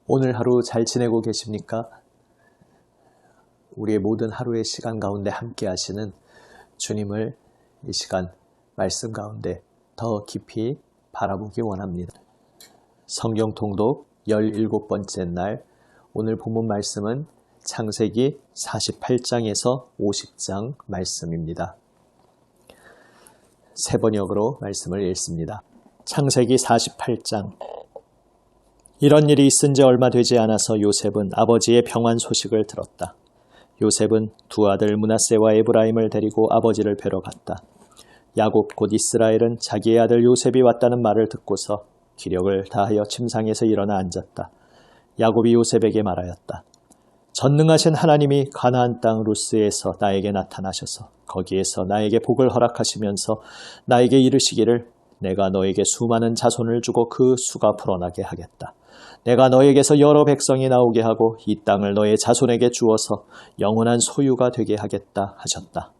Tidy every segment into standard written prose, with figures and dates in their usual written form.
오늘 하루 잘 지내고 계십니까? 우리의 모든 하루의 시간 가운데 함께 하시는 주님을 이 시간 말씀 가운데 더 깊이 바라보기 원합니다. 성경 통독 17번째 날, 오늘 본문 말씀은 창세기 48장에서 50장 말씀입니다. 세 번역으로 말씀을 읽습니다. 창세기 48장. 이런 일이 있은 지 얼마 되지 않아서 요셉은 아버지의 병환 소식을 들었다. 요셉은 두 아들 므낫세와 에브라임을 데리고 아버지를 뵈러 갔다. 야곱 곧 이스라엘은 자기의 아들 요셉이 왔다는 말을 듣고서 기력을 다하여 침상에서 일어나 앉았다. 야곱이 요셉에게 말하였다. 전능하신 하나님이 가나안 땅 루스에서 나에게 나타나셔서 거기에서 나에게 복을 허락하시면서 나에게 이르시기를 내가 너에게 수많은 자손을 주고 그 수가 불어나게 하겠다. 내가 너에게서 여러 백성이 나오게 하고 이 땅을 너의 자손에게 주어서 영원한 소유가 되게 하겠다 하셨다.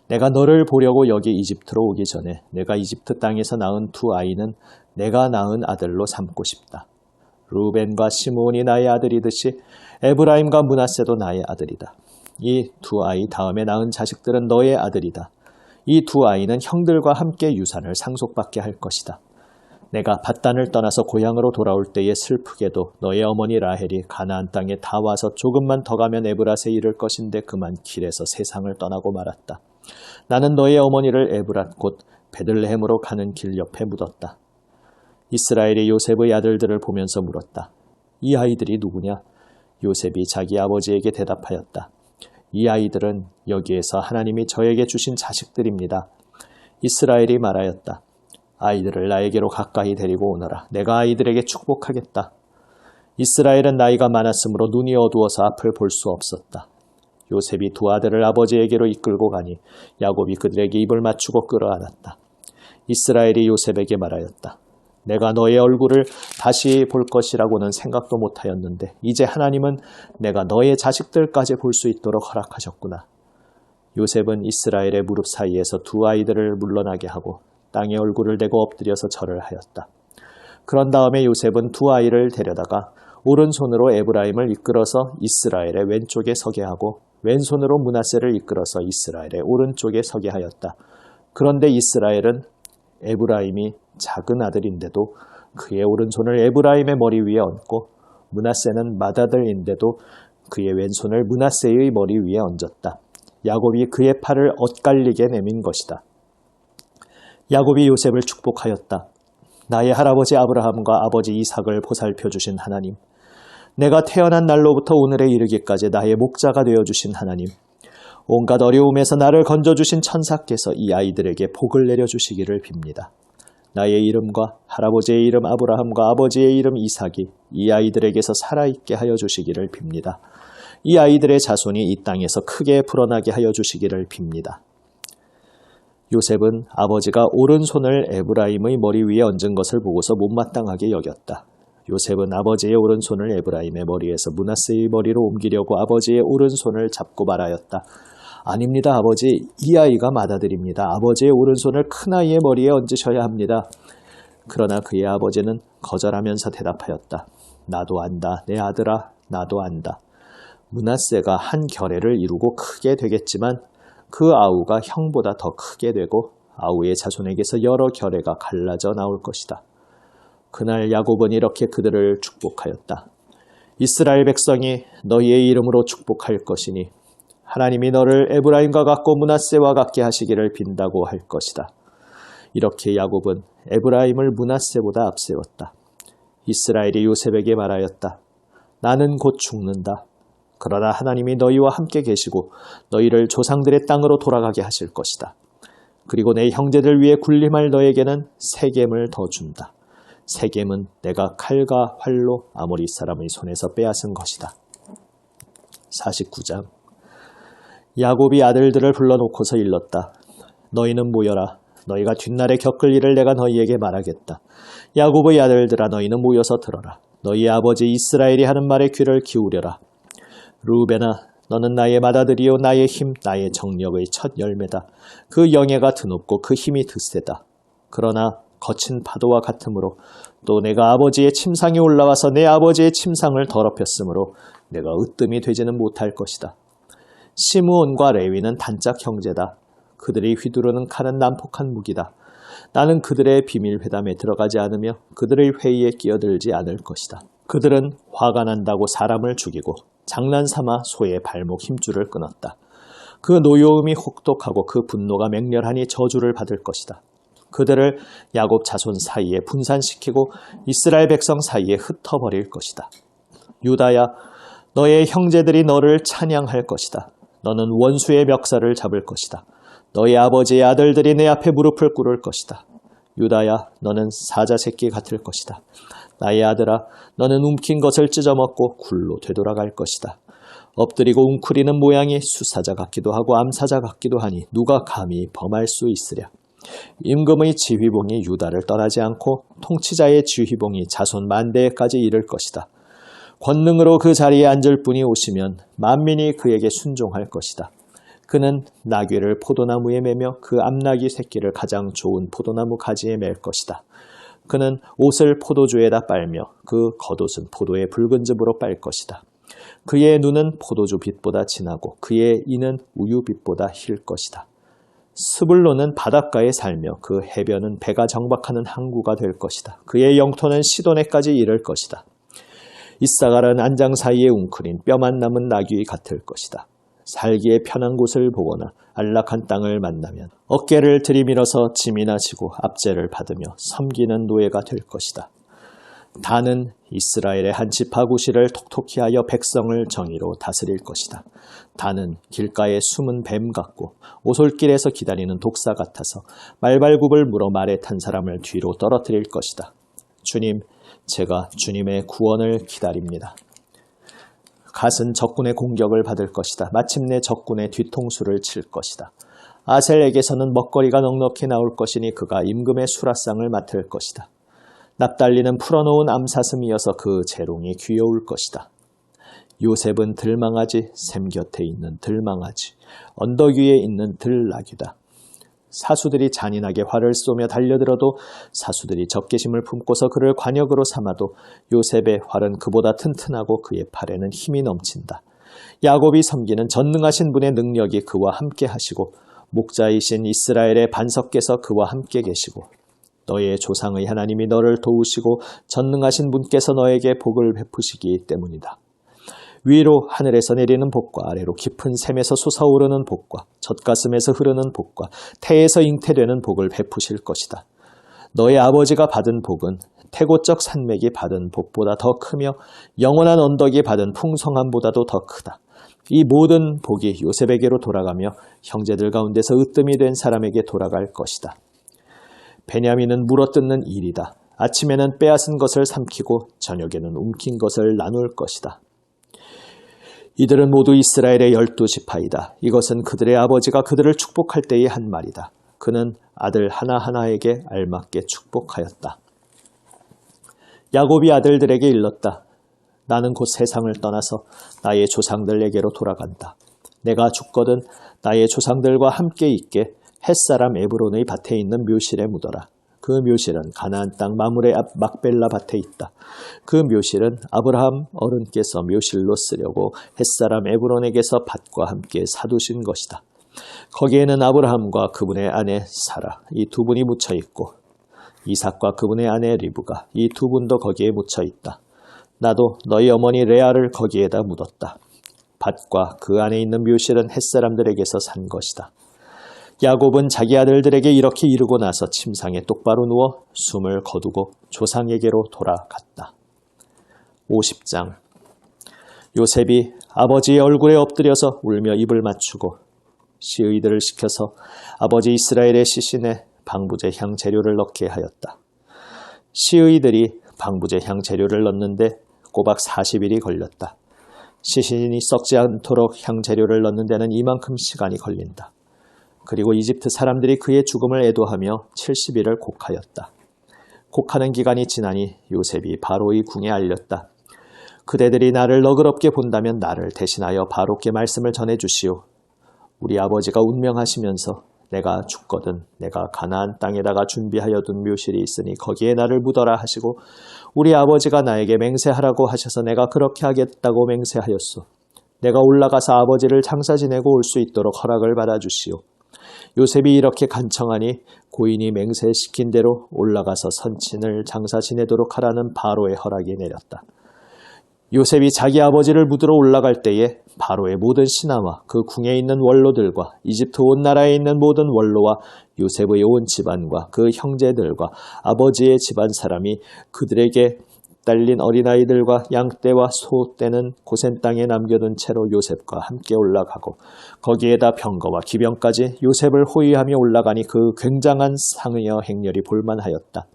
내가 너를 보려고 여기 이집트로 오기 전에 내가 이집트 땅에서 낳은 두 아이는 내가 낳은 아들로 삼고 싶다. 루벤과 시므온이 나의 아들이듯이 에브라임과 므낫세도 나의 아들이다. 이 두 아이 다음에 낳은 자식들은 너의 아들이다. 이 두 아이는 형들과 함께 유산을 상속받게 할 것이다. 내가 밧단을 떠나서 고향으로 돌아올 때에 슬프게도 너의 어머니 라헬이 가나안 땅에 다 와서 조금만 더 가면 에브랏에 이를 것인데 그만 길에서 세상을 떠나고 말았다. 나는 너의 어머니를 에브랏 곧 베들레헴으로 가는 길 옆에 묻었다. 이스라엘이 요셉의 아들들을 보면서 물었다. 이 아이들이 누구냐? 요셉이 자기 아버지에게 대답하였다. 이 아이들은 여기에서 하나님이 저에게 주신 자식들입니다. 이스라엘이 말하였다. 아이들을 나에게로 가까이 데리고 오너라. 내가 아이들에게 축복하겠다. 이스라엘은 나이가 많았으므로 눈이 어두워서 앞을 볼 수 없었다. 요셉이 두 아들을 아버지에게로 이끌고 가니 야곱이 그들에게 입을 맞추고 끌어안았다. 이스라엘이 요셉에게 말하였다. 내가 너의 얼굴을 다시 볼 것이라고는 생각도 못하였는데 이제 하나님은 내가 너의 자식들까지 볼 수 있도록 허락하셨구나. 요셉은 이스라엘의 무릎 사이에서 두 아이들을 물러나게 하고 땅에 얼굴을 대고 엎드려서 절을 하였다. 그런 다음에 요셉은 두 아이를 데려다가 오른손으로 에브라임을 이끌어서 이스라엘의 왼쪽에 서게 하고 왼손으로 므낫세를 이끌어서 이스라엘의 오른쪽에 서게 하였다. 그런데 이스라엘은 에브라임이 작은 아들인데도 그의 오른손을 에브라임의 머리 위에 얹고 므낫세는 맏아들인데도 그의 왼손을 므낫세의 머리 위에 얹었다. 야곱이 그의 팔을 엇갈리게 내민 것이다. 야곱이 요셉을 축복하였다. 나의 할아버지 아브라함과 아버지 이삭을 보살펴 주신 하나님, 내가 태어난 날로부터 오늘에 이르기까지 나의 목자가 되어주신 하나님, 온갖 어려움에서 나를 건져주신 천사께서 이 아이들에게 복을 내려주시기를 빕니다. 나의 이름과 할아버지의 이름 아브라함과 아버지의 이름 이삭이 이 아이들에게서 살아있게 하여 주시기를 빕니다. 이 아이들의 자손이 이 땅에서 크게 불어나게 하여 주시기를 빕니다. 요셉은 아버지가 오른손을 에브라임의 머리 위에 얹은 것을 보고서 못마땅하게 여겼다. 요셉은 아버지의 오른손을 에브라임의 머리에서 므낫세의 머리로 옮기려고 아버지의 오른손을 잡고 말하였다. 아닙니다, 아버지. 이 아이가 맏아들입니다. 아버지의 오른손을 큰아이의 머리에 얹으셔야 합니다. 그러나 그의 아버지는 거절하면서 대답하였다. 나도 안다, 내 아들아, 나도 안다. 므낫세가 한 결례를 이루고 크게 되겠지만 그 아우가 형보다 더 크게 되고 아우의 자손에게서 여러 결례가 갈라져 나올 것이다. 그날 야곱은 이렇게 그들을 축복하였다. 이스라엘 백성이 너희의 이름으로 축복할 것이니 하나님이 너를 에브라임과 같고 므낫세와 같게 하시기를 빈다고 할 것이다. 이렇게 야곱은 에브라임을 므낫세보다 앞세웠다. 이스라엘이 요셉에게 말하였다. 나는 곧 죽는다. 그러나 하나님이 너희와 함께 계시고 너희를 조상들의 땅으로 돌아가게 하실 것이다. 그리고 내 형제들 위에 군림할 너에게는 세겜을 더 준다. 세겜은 내가 칼과 활로 아모리 사람의 손에서 빼앗은 것이다. 49장. 야곱이 아들들을 불러놓고서 일렀다. 너희는 모여라. 너희가 뒷날에 겪을 일을 내가 너희에게 말하겠다. 야곱의 아들들아, 너희는 모여서 들어라. 너희 아버지 이스라엘이 하는 말에 귀를 기울여라. 루벤아, 너는 나의 맏아들이요 나의 힘, 나의 정력의 첫 열매다. 그 영예가 드높고 그 힘이 드세다. 그러나 거친 파도와 같으므로 또 내가 아버지의 침상에 올라와서 내 아버지의 침상을 더럽혔으므로 내가 으뜸이 되지는 못할 것이다. 시므온과 레위는 단짝 형제다. 그들이 휘두르는 칼은 난폭한 무기다. 나는 그들의 비밀 회담에 들어가지 않으며 그들의 회의에 끼어들지 않을 것이다. 그들은 화가 난다고 사람을 죽이고 장난삼아 소의 발목 힘줄을 끊었다. 그 노여움이 혹독하고 그 분노가 맹렬하니 저주를 받을 것이다. 그들을 야곱 자손 사이에 분산시키고 이스라엘 백성 사이에 흩어버릴 것이다. 유다야, 너의 형제들이 너를 찬양할 것이다. 너는 원수의 멱살을 잡을 것이다. 너희 아버지의 아들들이 내 앞에 무릎을 꿇을 것이다. 유다야, 너는 사자 새끼 같을 것이다. 나의 아들아, 너는 움킨 것을 찢어먹고 굴로 되돌아갈 것이다. 엎드리고 웅크리는 모양이 수사자 같기도 하고 암사자 같기도 하니 누가 감히 범할 수 있으랴. 임금의 지휘봉이 유다를 떠나지 않고 통치자의 지휘봉이 자손 만대에까지 이를 것이다. 권능으로 그 자리에 앉을 분이 오시면 만민이 그에게 순종할 것이다. 그는 나귀를 포도나무에 매며 그 암나귀 새끼를 가장 좋은 포도나무 가지에 맬 것이다. 그는 옷을 포도주에다 빨며 그 겉옷은 포도의 붉은 즙으로 빨 것이다. 그의 눈은 포도주 빛보다 진하고 그의 이는 우유 빛보다 힐 것이다. 스불론은 바닷가에 살며 그 해변은 배가 정박하는 항구가 될 것이다. 그의 영토는 시도네까지 이를 것이다. 이사갈은 안장 사이에 웅크린 뼈만 남은 나귀 같을 것이다. 살기에 편한 곳을 보거나 안락한 땅을 만나면 어깨를 들이밀어서 짐이나 지고 압제를 받으며 섬기는 노예가 될 것이다. 단은 이스라엘의 한 지파 구실을 톡톡히 하여 백성을 정의로 다스릴 것이다. 단은 길가에 숨은 뱀 같고 오솔길에서 기다리는 독사 같아서 말발굽을 물어 말에 탄 사람을 뒤로 떨어뜨릴 것이다. 주님, 제가 주님의 구원을 기다립니다. 갓은 적군의 공격을 받을 것이다. 마침내 적군의 뒤통수를 칠 것이다. 아셀에게서는 먹거리가 넉넉히 나올 것이니 그가 임금의 수라상을 맡을 것이다. 납달리는 풀어놓은 암사슴이어서 그 재롱이 귀여울 것이다. 요셉은 들망아지, 샘 곁에 있는 들망아지, 언덕 위에 있는 들나귀다. 사수들이 잔인하게 활을 쏘며 달려들어도 사수들이 적개심을 품고서 그를 관역으로 삼아도 요셉의 활은 그보다 튼튼하고 그의 팔에는 힘이 넘친다. 야곱이 섬기는 전능하신 분의 능력이 그와 함께 하시고 목자이신 이스라엘의 반석께서 그와 함께 계시고 너의 조상의 하나님이 너를 도우시고 전능하신 분께서 너에게 복을 베푸시기 때문이다. 위로 하늘에서 내리는 복과 아래로 깊은 샘에서 솟아오르는 복과 젖가슴에서 흐르는 복과 태에서 잉태되는 복을 베푸실 것이다. 너의 아버지가 받은 복은 태고적 산맥이 받은 복보다 더 크며 영원한 언덕이 받은 풍성함보다도 더 크다. 이 모든 복이 요셉에게로 돌아가며 형제들 가운데서 으뜸이 된 사람에게 돌아갈 것이다. 베냐민은 물어뜯는 일이다. 아침에는 빼앗은 것을 삼키고 저녁에는 움킨 것을 나눌 것이다. 이들은 모두 이스라엘의 12지파이다. 이것은 그들의 아버지가 그들을 축복할 때의 한 말이다. 그는 아들 하나하나에게 알맞게 축복하였다. 야곱이 아들들에게 일렀다. 나는 곧 세상을 떠나서 나의 조상들에게로 돌아간다. 내가 죽거든 나의 조상들과 함께 있게 햇사람 에브론의 밭에 있는 묘실에 묻어라. 그 묘실은 가나안 땅 마물의 앞 막벨라 밭에 있다. 그 묘실은 아브라함 어른께서 묘실로 쓰려고 햇사람 에브론에게서 밭과 함께 사두신 것이다. 거기에는 아브라함과 그분의 아내 사라 이 두 분이 묻혀 있고 이삭과 그분의 아내 리브가 이 두 분도 거기에 묻혀 있다. 나도 너희 어머니 레아를 거기에다 묻었다. 밭과 그 안에 있는 묘실은 햇사람들에게서 산 것이다. 야곱은 자기 아들들에게 이렇게 이르고 나서 침상에 똑바로 누워 숨을 거두고 조상에게로 돌아갔다. 50장. 요셉이 아버지의 얼굴에 엎드려서 울며 입을 맞추고 시의들을 시켜서 아버지 이스라엘의 시신에 방부제 향 재료를 넣게 하였다. 시의들이 방부제 향 재료를 넣는데 꼬박 40일이 걸렸다. 시신이 썩지 않도록 향 재료를 넣는 데는 이만큼 시간이 걸린다. 그리고 이집트 사람들이 그의 죽음을 애도하며 70일을 곡하였다. 곡하는 기간이 지나니 요셉이 바로의 궁에 알렸다. 그대들이 나를 너그럽게 본다면 나를 대신하여 바로께 말씀을 전해주시오. 우리 아버지가 운명하시면서 내가 죽거든 내가 가나안 땅에다가 준비하여 둔 묘실이 있으니 거기에 나를 묻어라 하시고 우리 아버지가 나에게 맹세하라고 하셔서 내가 그렇게 하겠다고 맹세하였소. 내가 올라가서 아버지를 장사 지내고 올 수 있도록 허락을 받아주시오. 요셉이 이렇게 간청하니 고인이 맹세시킨 대로 올라가서 선친을 장사 지내도록 하라는 바로의 허락이 내렸다. 요셉이 자기 아버지를 묻으러 올라갈 때에 바로의 모든 신하와 그 궁에 있는 원로들과 이집트 온 나라에 있는 모든 원로와 요셉의 온 집안과 그 형제들과 아버지의 집안 사람이 그들에게 딸린 어린아이들과 양떼와 소떼는 고센 땅에 남겨둔 채로 요셉과 함께 올라가고 거기에다 병거와 기병까지 요셉을 호위하며 올라가니 그 굉장한 상여 행렬이 볼만하였다.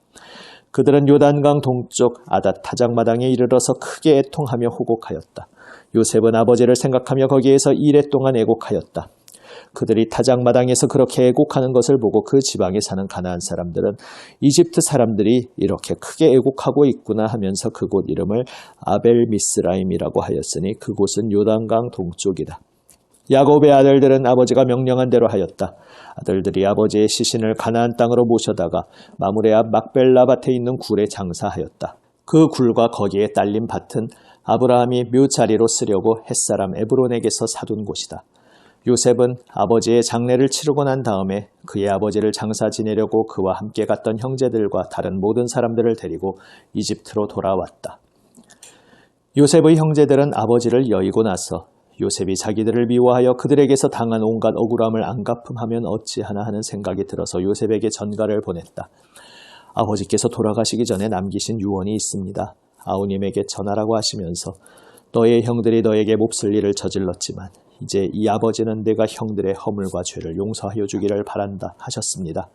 그들은 요단강 동쪽 아닷 타작마당에 이르러서 크게 애통하며 호곡하였다. 요셉은 아버지를 생각하며 거기에서 이레 동안 애곡하였다. 그들이 타작마당에서 그렇게 애곡하는 것을 보고 그 지방에 사는 가나안 사람들은 이집트 사람들이 이렇게 크게 애곡하고 있구나 하면서 그곳 이름을 아벨미스라임이라고 하였으니 그곳은 요단강 동쪽이다. 야곱의 아들들은 아버지가 명령한 대로 하였다. 아들들이 아버지의 시신을 가나안 땅으로 모셔다가 마므레 앞 막벨라 밭에 있는 굴에 장사하였다. 그 굴과 거기에 딸린 밭은 아브라함이 묘자리로 쓰려고 햇사람 에브론에게서 사둔 곳이다. 요셉은 아버지의 장례를 치르고 난 다음에 그의 아버지를 장사 지내려고 그와 함께 갔던 형제들과 다른 모든 사람들을 데리고 이집트로 돌아왔다. 요셉의 형제들은 아버지를 여의고 나서 요셉이 자기들을 미워하여 그들에게서 당한 온갖 억울함을 안 갚음하면 어찌하나 하는 생각이 들어서 요셉에게 전가를 보냈다. 아버지께서 돌아가시기 전에 남기신 유언이 있습니다. 아우님에게 전하라고 하시면서 너의 형들이 너에게 몹쓸 일을 저질렀지만 이제 이 아버지는 내가 형들의 허물과 죄를 용서하여 주기를 바란다 하셨습니다.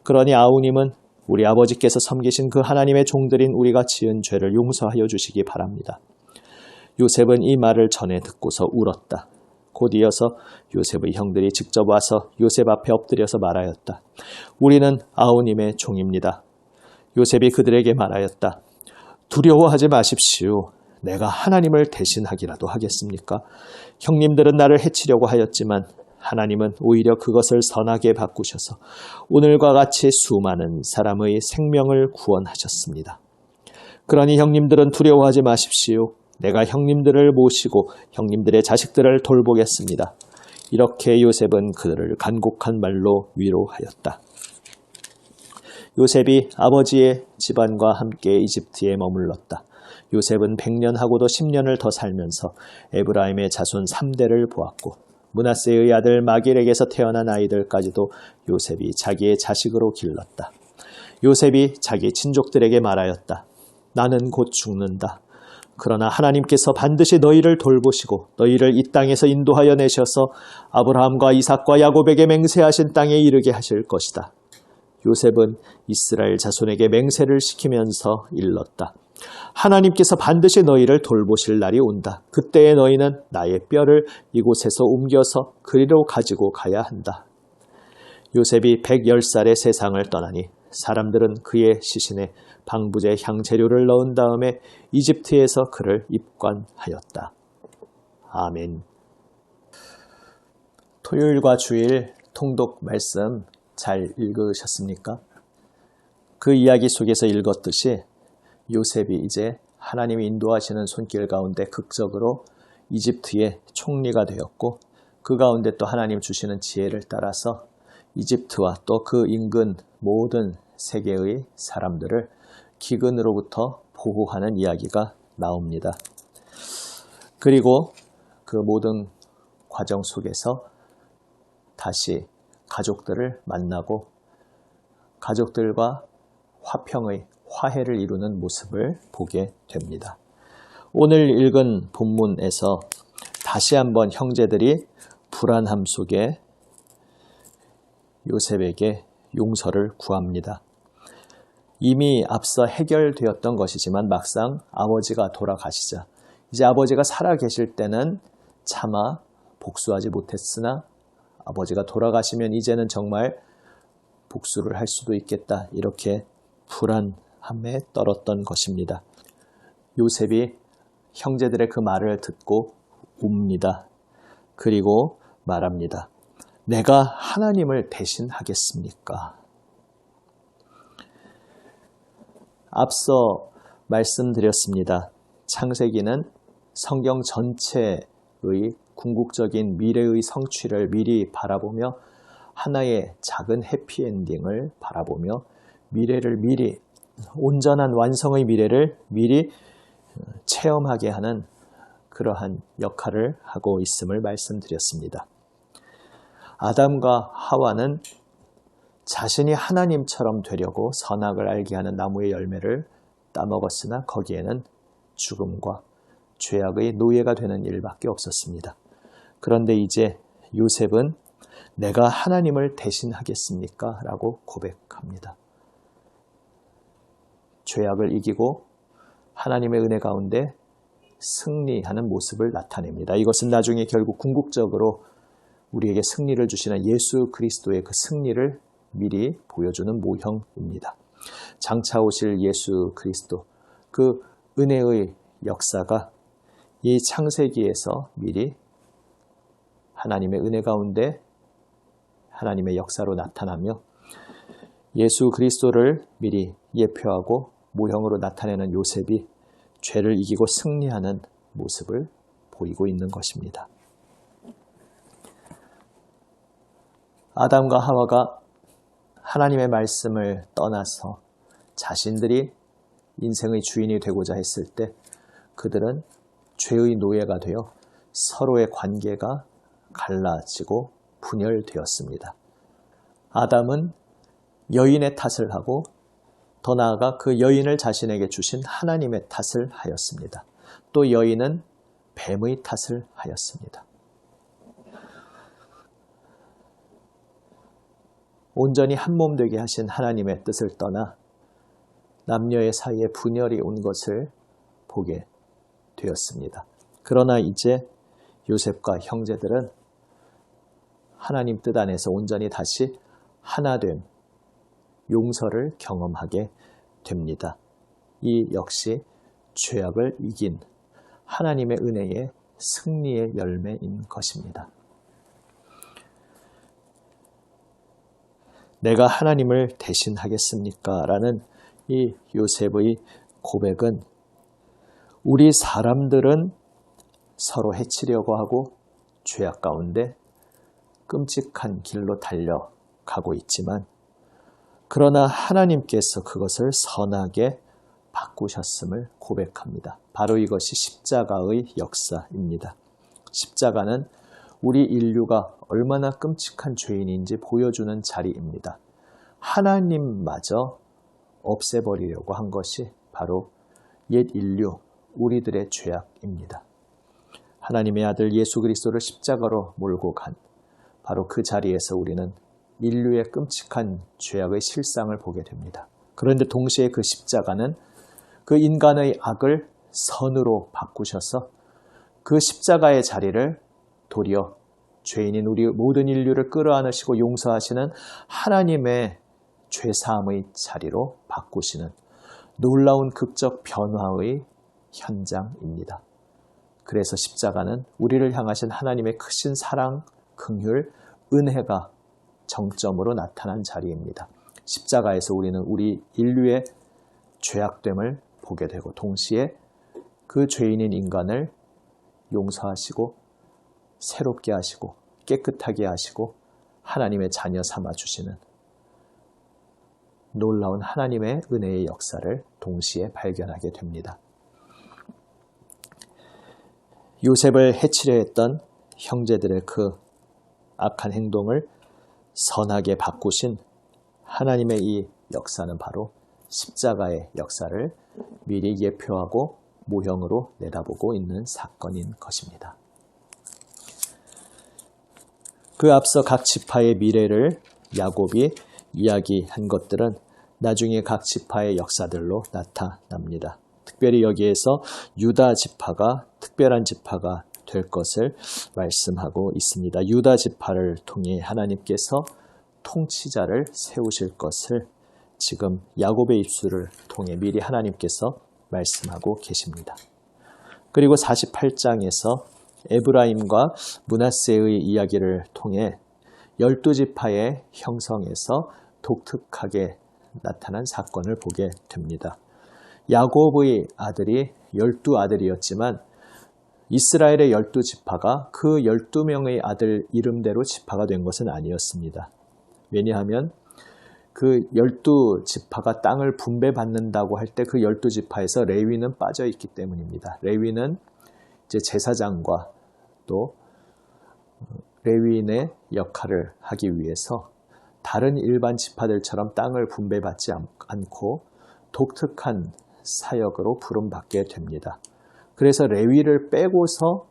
그러니 아우님은 우리 아버지께서 섬기신 그 하나님의 종들인 우리가 지은 죄를 용서하여 주시기 바랍니다. 요셉은 이 말을 전해 듣고서 울었다. 곧 이어서 요셉의 형들이 직접 와서 요셉 앞에 엎드려서 말하였다. 우리는 아우님의 종입니다. 요셉이 그들에게 말하였다. 두려워하지 마십시오. 내가 하나님을 대신하기라도 하겠습니까? 형님들은 나를 해치려고 하였지만 하나님은 오히려 그것을 선하게 바꾸셔서 오늘과 같이 수많은 사람의 생명을 구원하셨습니다. 그러니 형님들은 두려워하지 마십시오. 내가 형님들을 모시고 형님들의 자식들을 돌보겠습니다. 이렇게 요셉은 그들을 간곡한 말로 위로하였다. 요셉이 아버지의 집안과 함께 이집트에 머물렀다. 요셉은 100년하고도 10년을 더 살면서 에브라임의 자손 3대를 보았고 므낫세의 아들 마길에게서 태어난 아이들까지도 요셉이 자기의 자식으로 길렀다. 요셉이 자기 친족들에게 말하였다. 나는 곧 죽는다. 그러나 하나님께서 반드시 너희를 돌보시고 너희를 이 땅에서 인도하여 내셔서 아브라함과 이삭과 야곱에게 맹세하신 땅에 이르게 하실 것이다. 요셉은 이스라엘 자손에게 맹세를 시키면서 일렀다. 하나님께서 반드시 너희를 돌보실 날이 온다. 그때에 너희는 나의 뼈를 이곳에서 옮겨서 그리로 가지고 가야 한다. 요셉이 110살에 세상을 떠나니 사람들은 그의 시신에 방부제 향재료를 넣은 다음에 이집트에서 그를 입관하였다. 아멘. 토요일과 주일 통독 말씀 잘 읽으셨습니까? 그 이야기 속에서 읽었듯이 요셉이 이제 하나님이 인도하시는 손길 가운데 극적으로 이집트의 총리가 되었고 그 가운데 또 하나님 주시는 지혜를 따라서 이집트와 또 그 인근 모든 세계의 사람들을 기근으로부터 보호하는 이야기가 나옵니다. 그리고 그 모든 과정 속에서 다시 가족들을 만나고 가족들과 화해를 이루는 모습을 보게 됩니다. 오늘 읽은 본문에서 다시 한번 형제들이 불안함 속에 요셉에게 용서를 구합니다. 이미 앞서 해결되었던 것이지만 막상 아버지가 돌아가시자 이제 아버지가 살아계실 때는 차마 복수하지 못했으나 아버지가 돌아가시면 이제는 정말 복수를 할 수도 있겠다 이렇게 불안함에 떨었던 것입니다. 요셉이 형제들의 그 말을 듣고 웁니다. 그리고 말합니다. 내가 하나님을 대신하겠습니까? 앞서 말씀드렸습니다. 창세기는 성경 전체의 궁극적인 미래의 성취를 미리 바라보며 하나의 작은 해피엔딩을 바라보며 미래를 미리 온전한 완성의 미래를 미리 체험하게 하는 그러한 역할을 하고 있음을 말씀드렸습니다. 아담과 하와는 자신이 하나님처럼 되려고 선악을 알게 하는 나무의 열매를 따먹었으나 거기에는 죽음과 죄악의 노예가 되는 일밖에 없었습니다. 그런데 이제 요셉은 내가 하나님을 대신하겠습니까? 라고 고백합니다. 죄악을 이기고 하나님의 은혜 가운데 승리하는 모습을 나타냅니다. 이것은 나중에 결국 궁극적으로 우리에게 승리를 주시는 예수 그리스도의 그 승리를 미리 보여주는 모형입니다. 장차 오실 예수 그리스도, 그 은혜의 역사가 이 창세기에서 미리 하나님의 은혜 가운데 하나님의 역사로 나타나며 예수 그리스도를 미리 예표하고 모형으로 나타내는 요셉이 죄를 이기고 승리하는 모습을 보이고 있는 것입니다. 아담과 하와가 하나님의 말씀을 떠나서 자신들이 인생의 주인이 되고자 했을 때 그들은 죄의 노예가 되어 서로의 관계가 갈라지고 분열되었습니다. 아담은 여인의 탓을 하고 더 나아가 그 여인을 자신에게 주신 하나님의 탓을 하였습니다. 또 여인은 뱀의 탓을 하였습니다. 온전히 한 몸 되게 하신 하나님의 뜻을 떠나 남녀의 사이에 분열이 온 것을 보게 되었습니다. 그러나 이제 요셉과 형제들은 하나님 뜻 안에서 온전히 다시 하나됨, 용서를 경험하게 됩니다. 이 역시 죄악을 이긴 하나님의 은혜의 승리의 열매인 것입니다. 내가 하나님을 대신하겠습니까? 라는 이 요셉의 고백은 우리 사람들은 서로 해치려고 하고 죄악 가운데 끔찍한 길로 달려가고 있지만 그러나 하나님께서 그것을 선하게 바꾸셨음을 고백합니다. 바로 이것이 십자가의 역사입니다. 십자가는 우리 인류가 얼마나 끔찍한 죄인인지 보여주는 자리입니다. 하나님마저 없애버리려고 한 것이 바로 옛 인류, 우리들의 죄악입니다. 하나님의 아들 예수 그리스도를 십자가로 몰고 간 바로 그 자리에서 우리는 인류의 끔찍한 죄악의 실상을 보게 됩니다. 그런데 동시에 그 십자가는 그 인간의 악을 선으로 바꾸셔서 그 십자가의 자리를 도리어 죄인인 우리 모든 인류를 끌어안으시고 용서하시는 하나님의 죄사함의 자리로 바꾸시는 놀라운 극적 변화의 현장입니다. 그래서 십자가는 우리를 향하신 하나님의 크신 사랑, 긍휼, 은혜가 정점으로 나타난 자리입니다. 십자가에서 우리는 우리 인류의 죄악됨을 보게 되고 동시에 그 죄인인 인간을 용서하시고 새롭게 하시고 깨끗하게 하시고 하나님의 자녀 삼아주시는 놀라운 하나님의 은혜의 역사를 동시에 발견하게 됩니다. 요셉을 해치려 했던 형제들의 그 악한 행동을 선하게 바꾸신 하나님의 이 역사는 바로 십자가의 역사를 미리 예표하고 모형으로 내다보고 있는 사건인 것입니다. 그 앞서 각 지파의 미래를 야곱이 이야기한 것들은 나중에 각 지파의 역사들로 나타납니다. 특별히 여기에서 유다 지파가 특별한 지파가 될 것을 말씀하고 있습니다. 유다 지파를 통해 하나님께서 통치자를 세우실 것을 지금 야곱의 입술을 통해 미리 하나님께서 말씀하고 계십니다. 그리고 48장에서 에브라임과 므낫세의 이야기를 통해 12지파의 형성에서 독특하게 나타난 사건을 보게 됩니다. 야곱의 아들이 12아들이었지만 이스라엘의 12지파가 그 12명의 아들 이름대로 지파가 된 것은 아니었습니다. 왜냐하면 그 12지파가 땅을 분배받는다고 할 때 그 12지파에서 레위는 빠져 있기 때문입니다. 레위는 이제 제사장과 또 레위인의 역할을 하기 위해서 다른 일반 지파들처럼 땅을 분배받지 않고 독특한 사역으로 부름받게 됩니다. 그래서 레위를 빼고서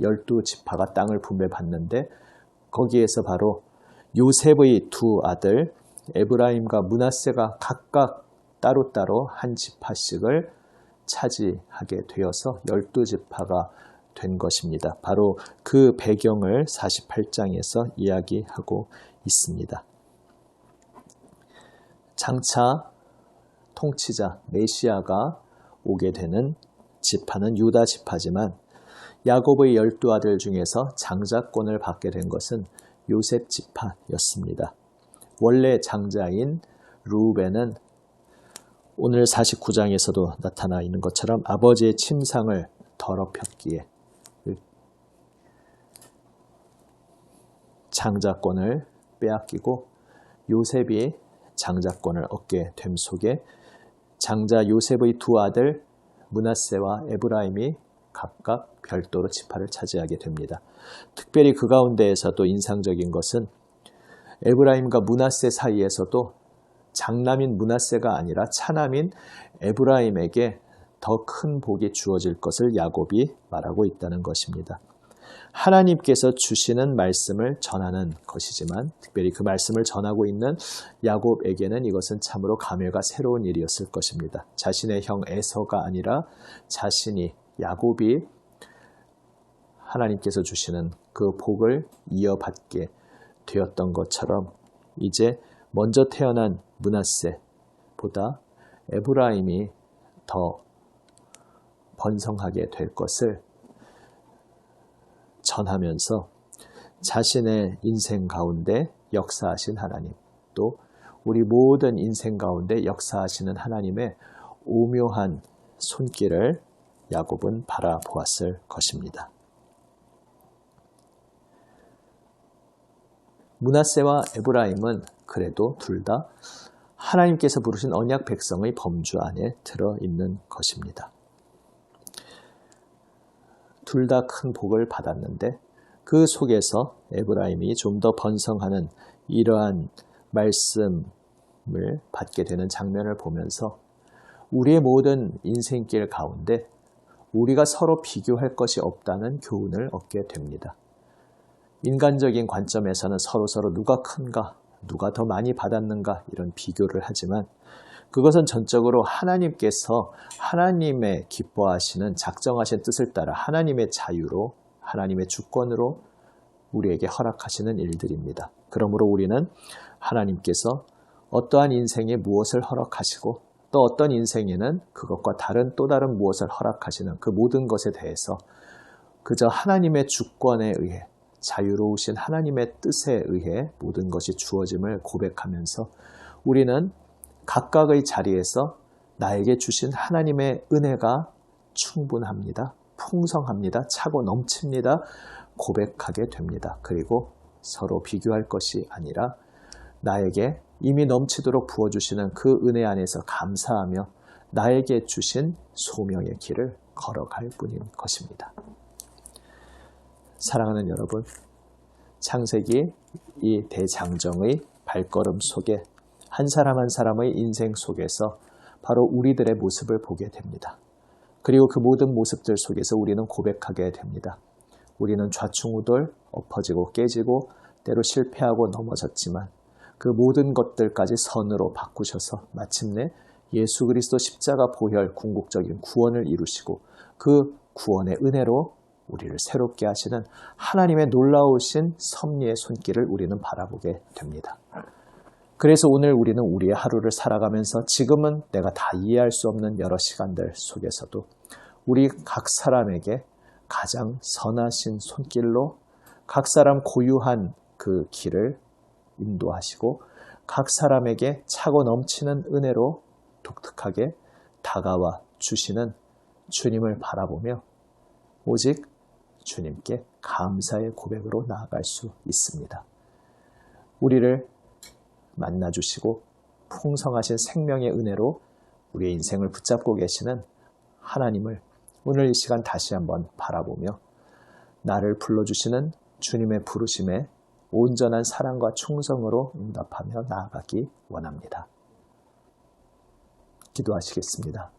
12지파가 땅을 분배받는데 거기에서 바로 요셉의 두 아들 에브라임과 므낫세가 각각 따로따로 한 지파씩을 차지하게 되어서 12지파가 된 것입니다. 바로 그 배경을 48장에서 이야기하고 있습니다. 장차 통치자 메시아가 오게 되는 지파는 유다 지파지만 야곱의 12아들 중에서 장자권을 받게 된 것은 요셉 지파였습니다. 원래 장자인 르우벤은 오늘 49장에서도 나타나 있는 것처럼 아버지의 침상을 더럽혔기에 장자권을 빼앗기고 요셉이 장자권을 얻게 됨 속에 장자 요셉의 두 아들 므낫세와 에브라임이 각각 별도로 지파를 차지하게 됩니다. 특별히 그 가운데에서도 인상적인 것은 에브라임과 므낫세 사이에서도 장남인 므낫세가 아니라 차남인 에브라임에게 더 큰 복이 주어질 것을 야곱이 말하고 있다는 것입니다. 하나님께서 주시는 말씀을 전하는 것이지만 특별히 그 말씀을 전하고 있는 야곱에게는 이것은 참으로 감회가 새로운 일이었을 것입니다. 자신의 형 에서가 아니라 자신이 야곱이 하나님께서 주시는 그 복을 이어받게 되었던 것처럼 이제 먼저 태어난 므낫세보다 에브라임이 더 번성하게 될 것을 전하면서 자신의 인생 가운데 역사하신 하나님, 또 우리 모든 인생 가운데 역사하시는 하나님의 오묘한 손길을 야곱은 바라보았을 것입니다. 므낫세와 에브라임은 그래도 둘 다 하나님께서 부르신 언약 백성의 범주 안에 들어있는 것입니다. 둘 다 큰 복을 받았는데 그 속에서 에브라임이 좀 더 번성하는 이러한 말씀을 받게 되는 장면을 보면서 우리의 모든 인생길 가운데 우리가 서로 비교할 것이 없다는 교훈을 얻게 됩니다. 인간적인 관점에서는 서로 누가 큰가, 누가 더 많이 받았는가 이런 비교를 하지만 그것은 전적으로 하나님께서 하나님의 기뻐하시는 작정하신 뜻을 따라 하나님의 자유로 하나님의 주권으로 우리에게 허락하시는 일들입니다. 그러므로 우리는 하나님께서 어떠한 인생에 무엇을 허락하시고 또 어떤 인생에는 그것과 다른 또 다른 무엇을 허락하시는 그 모든 것에 대해서 그저 하나님의 주권에 의해 자유로우신 하나님의 뜻에 의해 모든 것이 주어짐을 고백하면서 우리는 각각의 자리에서 나에게 주신 하나님의 은혜가 충분합니다. 풍성합니다. 차고 넘칩니다. 고백하게 됩니다. 그리고 서로 비교할 것이 아니라 나에게 이미 넘치도록 부어주시는 그 은혜 안에서 감사하며 나에게 주신 소명의 길을 걸어갈 뿐인 것입니다. 사랑하는 여러분, 창세기 이 대장정의 발걸음 속에 한 사람 한 사람의 인생 속에서 바로 우리들의 모습을 보게 됩니다. 그리고 그 모든 모습들 속에서 우리는 고백하게 됩니다. 우리는 좌충우돌, 엎어지고 깨지고 때로 실패하고 넘어졌지만 그 모든 것들까지 선으로 바꾸셔서 마침내 예수 그리스도 십자가 보혈 궁극적인 구원을 이루시고 그 구원의 은혜로 우리를 새롭게 하시는 하나님의 놀라우신 섭리의 손길을 우리는 바라보게 됩니다. 그래서 오늘 우리는 우리의 하루를 살아가면서 지금은 내가 다 이해할 수 없는 여러 시간들 속에서도 우리 각 사람에게 가장 선하신 손길로 각 사람 고유한 그 길을 인도하시고 각 사람에게 차고 넘치는 은혜로 독특하게 다가와 주시는 주님을 바라보며 오직 주님께 감사의 고백으로 나아갈 수 있습니다. 우리를 만나주시고 풍성하신 생명의 은혜로 우리의 인생을 붙잡고 계시는 하나님을 오늘 이 시간 다시 한번 바라보며 나를 불러주시는 주님의 부르심에 온전한 사랑과 충성으로 응답하며 나아가기 원합니다. 기도하시겠습니다.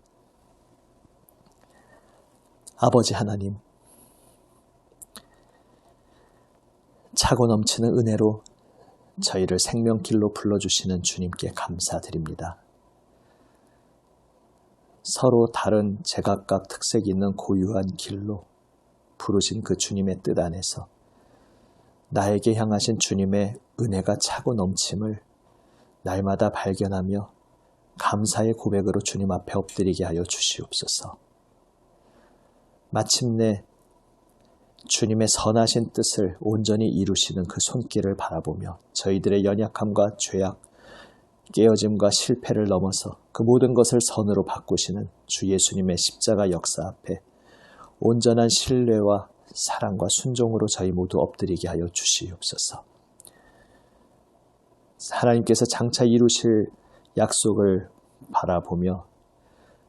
아버지 하나님, 차고 넘치는 은혜로 저희를 생명길로 불러주시는 주님께 감사드립니다. 서로 다른 제각각 특색이 있는 고유한 길로 부르신 그 주님의 뜻 안에서 나에게 향하신 주님의 은혜가 차고 넘침을 날마다 발견하며 감사의 고백으로 주님 앞에 엎드리게 하여 주시옵소서. 마침내 주님의 선하신 뜻을 온전히 이루시는 그 손길을 바라보며 저희들의 연약함과 죄악, 깨어짐과 실패를 넘어서 그 모든 것을 선으로 바꾸시는 주 예수님의 십자가 역사 앞에 온전한 신뢰와 사랑과 순종으로 저희 모두 엎드리게 하여 주시옵소서. 하나님께서 장차 이루실 약속을 바라보며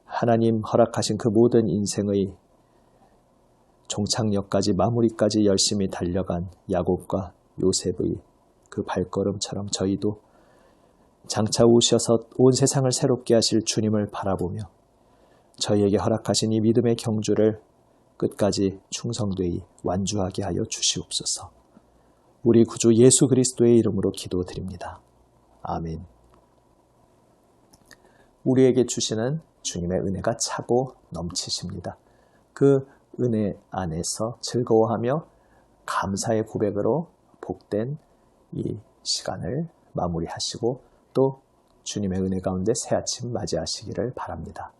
하나님 허락하신 그 모든 인생의 종착역까지 마무리까지 열심히 달려간 야곱과 요셉의 그 발걸음처럼 저희도 장차 오셔서 온 세상을 새롭게 하실 주님을 바라보며 저희에게 허락하신 이 믿음의 경주를 끝까지 충성되이 완주하게 하여 주시옵소서. 우리 구주 예수 그리스도의 이름으로 기도드립니다. 아멘. 우리에게 주시는 주님의 은혜가 차고 넘치십니다. 그 은혜 안에서 즐거워하며 감사의 고백으로 복된 이 시간을 마무리하시고 또 주님의 은혜 가운데 새 아침 맞이하시기를 바랍니다.